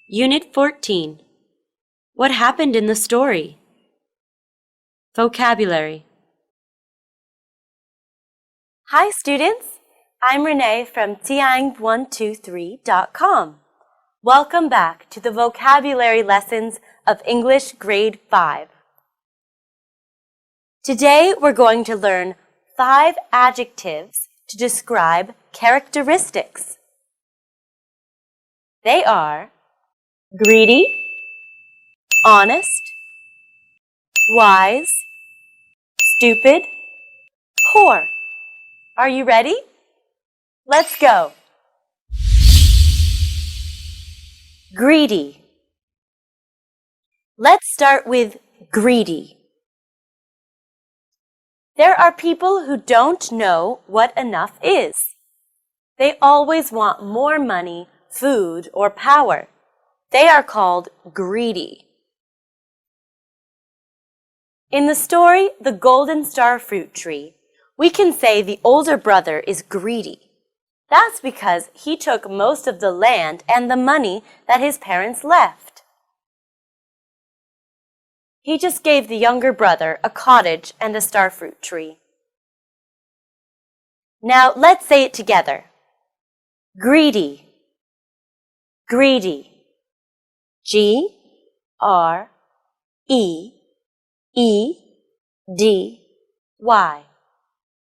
Unit 14. What happened in the story? Vocabulary. Hi students, I'm Renee from Tiang123.com. Welcome back to the vocabulary lessons of English Grade 5. Today we're going to learn 5 adjectives to describe characteristics. They are greedy, honest, wise, stupid, poor. Are you ready? Let's go. Greedy. Let's start with greedy. There are people who don't know what enough is. They always want more money, food, or power. They are called greedy. In the story, The Golden Star Fruit Tree, we can say the older brother is greedy. That's because he took most of the land and the money that his parents left. He just gave the younger brother a cottage and a starfruit tree. Now let's say it together. Greedy. Greedy. G-R-E-E-D-Y.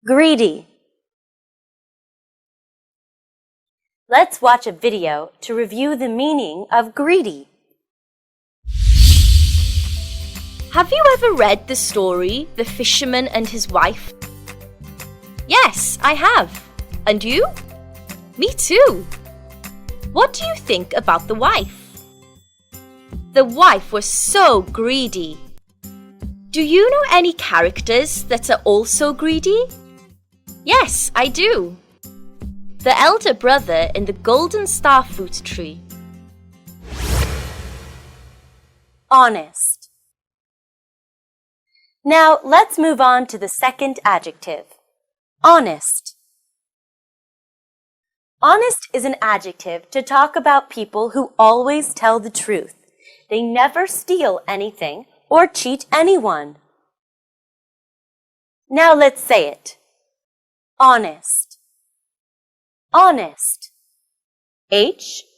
Greedy. Let's watch a video to review the meaning of greedy. Have you ever read the story, The Fisherman and His Wife? Yes, I have. And you? Me too. What do you think about the wife? The wife was so greedy. Do you know any characters that are also greedy? Yes, I do. The elder brother in the Golden Star Fruit Tree. Honest. Now let's move on to the second adjective. Honest. Honest is an adjective to talk about people who always tell the truth. They never steal anything or cheat anyone. Now let's say it. Honest. Honest. H-O-N-E-S-T.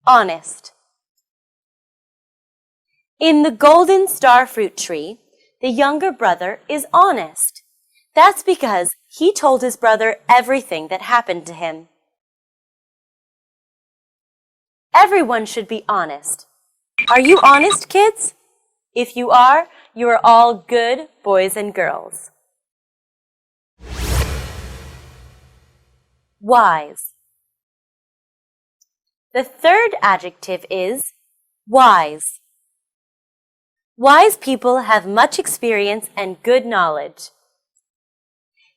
Honest. In the Golden Star Fruit Tree, the younger brother is honest. That's because he told his brother everything that happened to him. Everyone should be honest. Are you honest, kids? If you are all good boys and girls. Wise. The third adjective is wise. Wise people have much experience and good knowledge.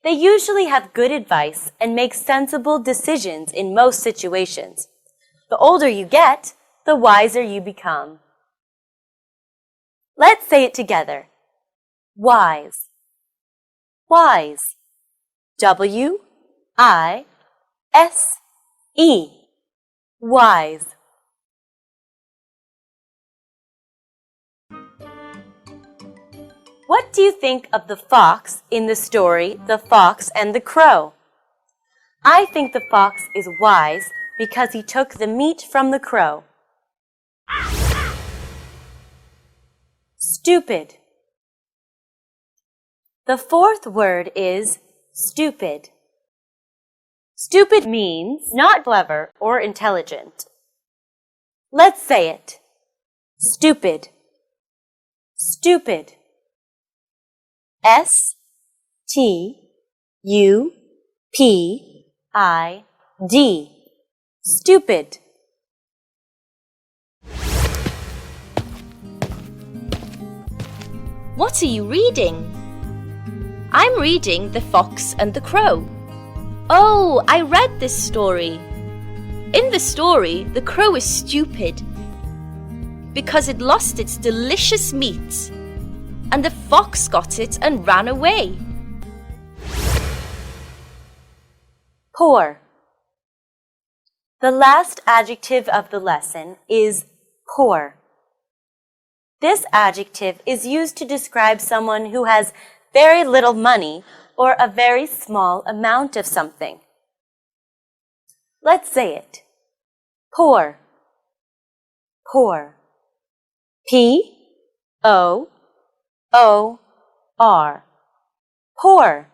They usually have good advice and make sensible decisions in most situations. The older you get, the wiser you become. Let's say it together. Wise. Wise. W-I-S-E. Wise. What do you think of the fox in the story, The Fox and the Crow? I think the fox is wise because he took the meat from the crow. Stupid. The fourth word is stupid. Stupid means not clever or intelligent. Let's say it. Stupid. Stupid. S-T-U-P-I-D. Stupid. What are you reading? I'm reading The Fox and the Crow. Oh, I read this story. In the story, the crow is stupid because it lost its delicious meat, and the fox got it and ran away. poor. The last adjective of the lesson is poor. This adjective is used to describe someone who has very little money or a very small amount of something. Let's say it. Poor. Poor. P-O-O-R. Poor.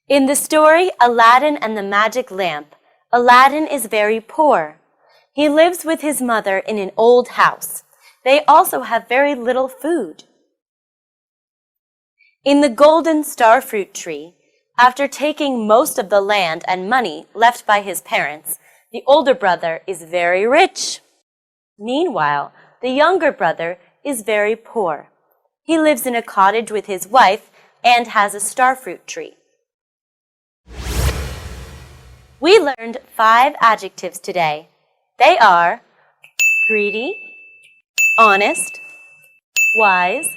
In the story Aladdin and the Magic Lamp, Aladdin is very poor. He lives with his mother in an old house. They also have very little food. In the golden starfruit tree, after taking most of the land and money left by his parents, the older brother is very rich. Meanwhile, the younger brother is very poor. He lives in a cottage with his wife and has a starfruit tree. We learned 5 adjectives today. They are greedy, honest, wise,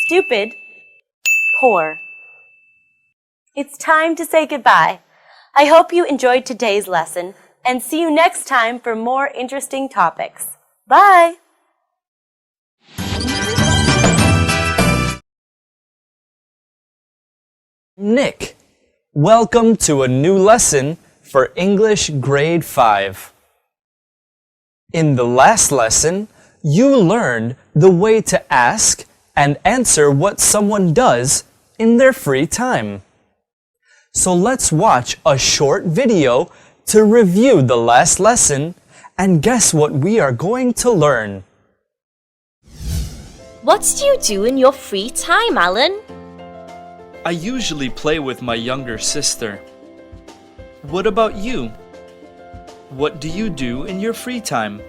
stupid, poor. It's time to say goodbye. I hope you enjoyed today's lesson and see you next time for more interesting topics. Bye! Nick, welcome to a new lesson for English Grade 5. In the last lesson, you learned the way to ask and answer what someone does in their free time. So let's watch a short video to review the last lesson and guess what we are going to learn. What do you do in your free time, Alan? I usually play with my younger sister. What about you? What do you do in your free time?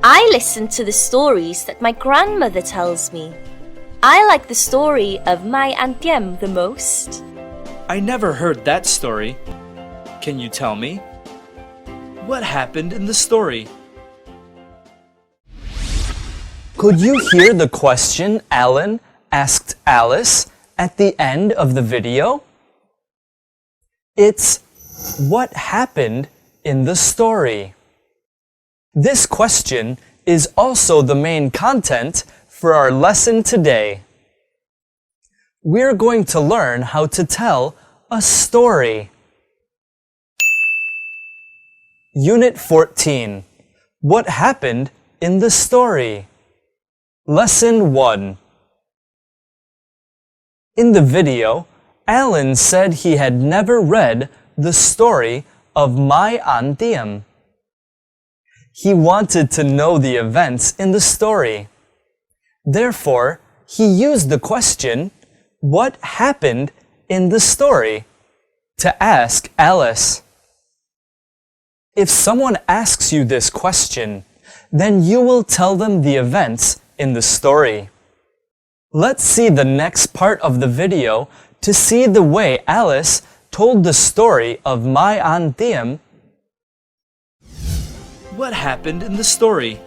I listen to the stories that my grandmother tells me. I like the story of my Aunt Diem the most. I never heard that story. Can you tell me? What happened in the story? Could you hear the question Alan asked Alice at the end of the video? It's what happened in the story? This question is also the main content for our lesson today. We're going to learn how to tell a story. Unit 14. What happened in the story? Lesson 1. In the video, Alan said he had never read the story of My Aunt Diem. He wanted to know the events in the story. Therefore, he used the question, "What happened in the story?" to ask Alice. If someone asks you this question, then you will tell them the events in the story. Let's see the next part of the video to see the way Alice told the story of My Aunt Diem. What happened in the story?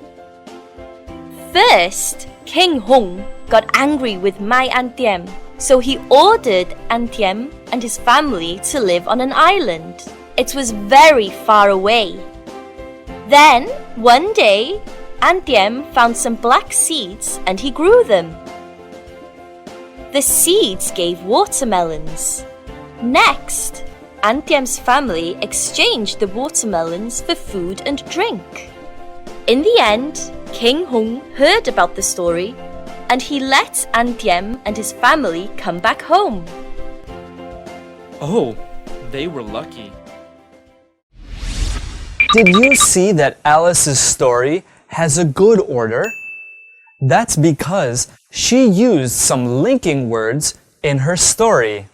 First, King Hung got angry with my Aunt Diem, so he ordered Aunt Diem and his family to live on an island. It was very far away. Then, one day, Aunt Diem found some black seeds and he grew them. The seeds gave watermelons. Next, Aunt Diem's family exchanged the watermelons for food and drink. In the end, King Hung heard about the story and he let Aunt Diem and his family come back home. Oh, they were lucky. Did you see that Alice's story has a good order? That's because she used some linking words in her story.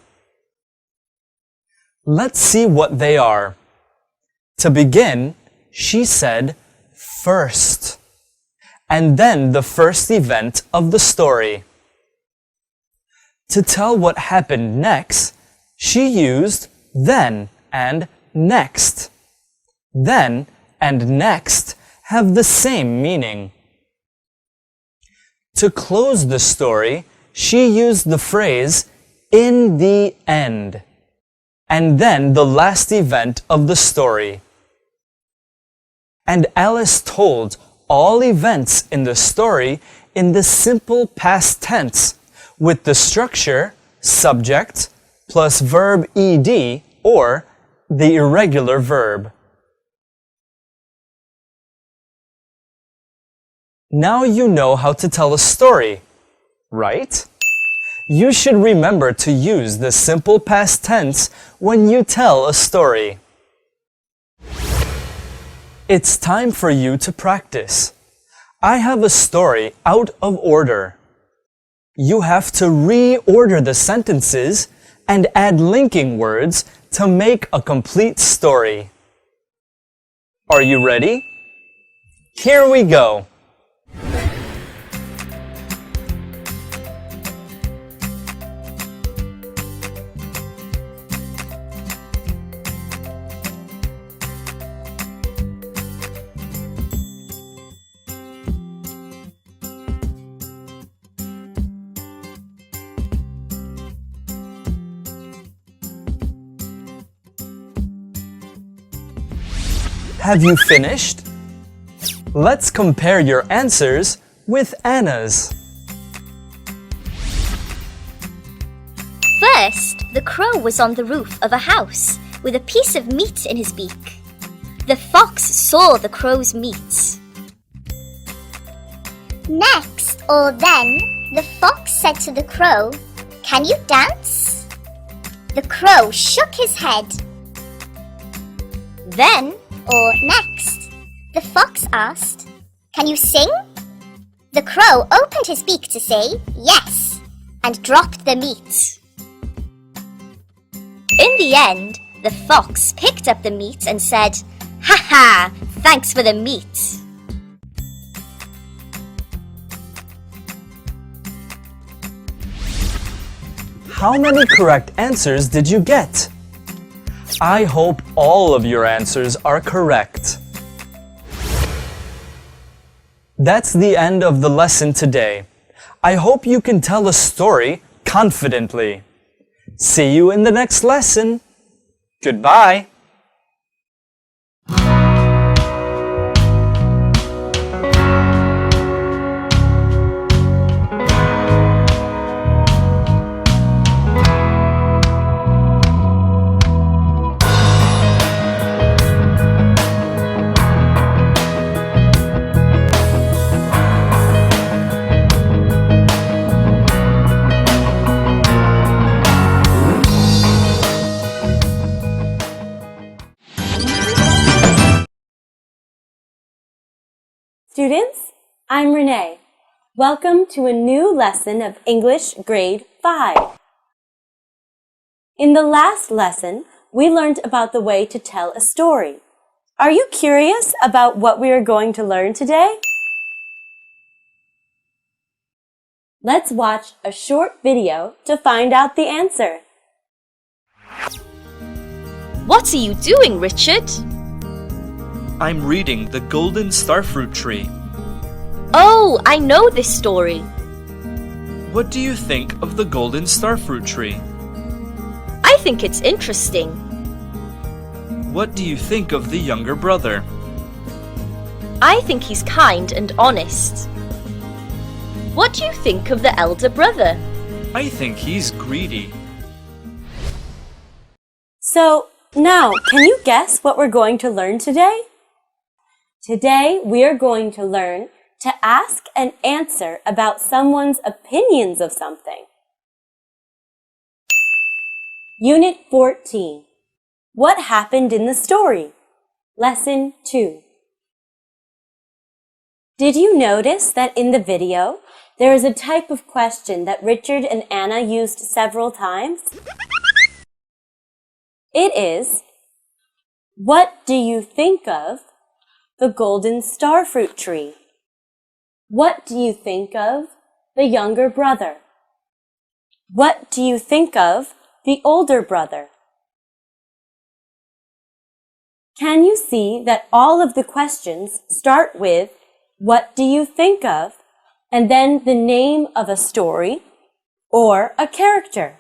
Let's see what they are. To begin, she said first, and then the first event of the story. To tell what happened next, she used then and next. Then and next have the same meaning. To close the story, she used the phrase in the end. and then the last event of the story. And Alice told all events in the story in the simple past tense with the structure subject plus verb ed or the irregular verb. Now you know how to tell a story, right? You should remember to use the simple past tense when you tell a story. It's time for you to practice. I have a story out of order. You have to reorder the sentences and add linking words to make a complete story. Are you ready? Here we go. Have you finished? Let's compare your answers with Anna's. First, the crow was on the roof of a house with a piece of meat in his beak. The fox saw the crow's meat. Next, or then, the fox said to the crow, "Can you dance?" The crow shook his head. Then, or next, the fox asked, "Can you sing?" The crow opened his beak to say yes and dropped the meat. In the end, the fox picked up the meat and said, "Ha ha, thanks for the meat." How many correct answers did you get? I hope all of your answers are correct. That's the end of the lesson today. I hope you can tell a story confidently. See you in the next lesson. Goodbye. Students, I'm Renee. Welcome to a new lesson of English Grade 5. In the last lesson, we learned about the way to tell a story. Are you curious about what we are going to learn today? Let's watch a short video to find out the answer. What are you doing, Richard? I'm reading The Golden Starfruit Tree. Oh, I know this story. What do you think of the Golden Starfruit Tree? I think it's interesting. What do you think of the younger brother? I think he's kind and honest. What do you think of the elder brother? I think he's greedy. So, now, can you guess what we're going to learn today? Today, we are going to learn to ask and answer about someone's opinions of something. Unit 14. What happened in the story? Lesson 2. Did you notice that in the video, there is a type of question that Richard and Anna used several times? It is, what do you think of the golden starfruit tree? What do you think of the younger brother? What do you think of the older brother? Can you see that all of the questions start with, what do you think of, and then the name of a story or a character?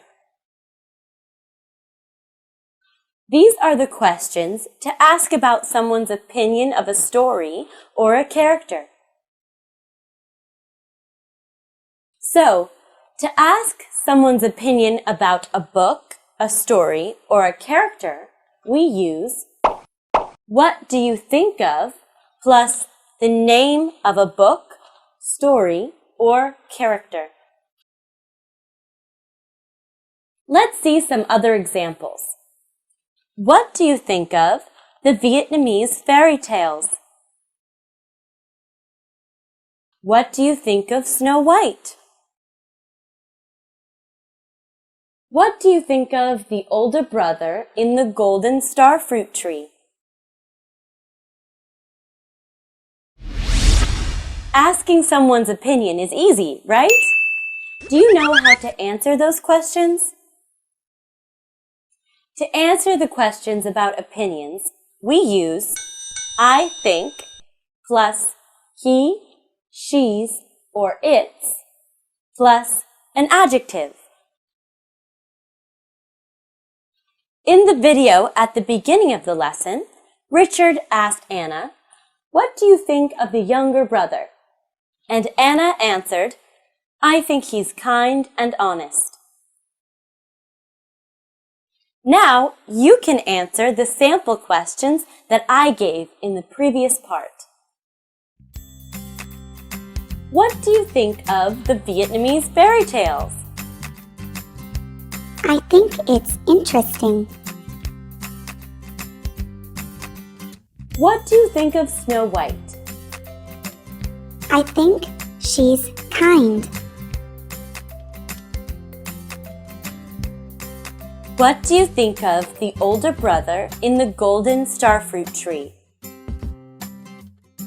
These are the questions to ask about someone's opinion of a story or a character. So, to ask someone's opinion about a book, a story, or a character, we use "What do you think of?" plus the name of a book, story, or character. Let's see some other examples. What do you think of the Vietnamese fairy tales? What do you think of Snow White? What do you think of the older brother in the golden starfruit tree? Asking someone's opinion is easy, right? Do you know how to answer those questions? To answer the questions about opinions, we use I think plus he, she's, or its plus an adjective. In the video at the beginning of the lesson, Richard asked Anna, "What do you think of the younger brother?" And Anna answered, "I think he's kind and honest." Now you can answer the sample questions that I gave in the previous part. What do you think of the Vietnamese fairy tales? I think it's interesting. What do you think of Snow White? I think she's kind. What do you think of the older brother in the golden starfruit tree?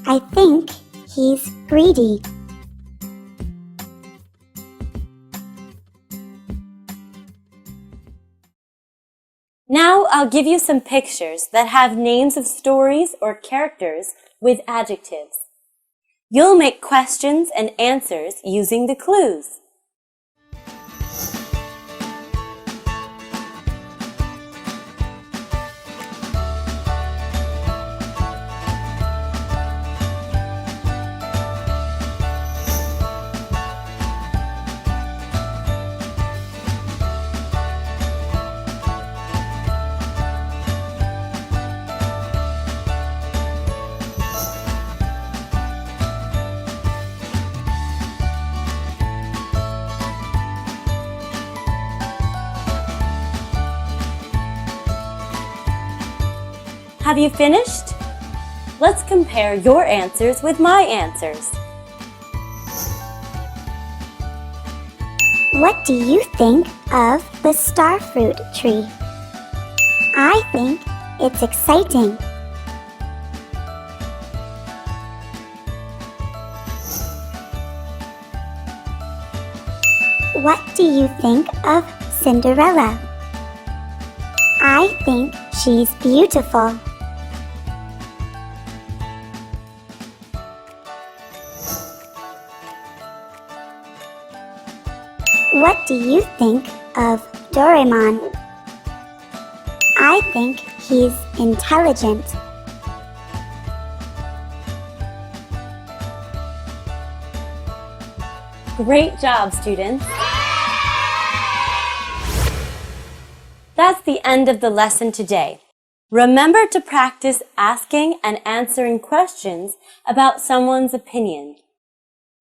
I think he's greedy. Now I'll give you some pictures that have names of stories or characters with adjectives. You'll make questions and answers using the clues. Have you finished? Let's compare your answers with my answers. What do you think of the starfruit tree? I think it's exciting. What do you think of Cinderella? I think she's beautiful. What do you think of Doraemon? I think he's intelligent. Great job, students! That's the end of the lesson today. Remember to practice asking and answering questions about someone's opinion.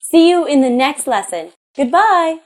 See you in the next lesson. Goodbye!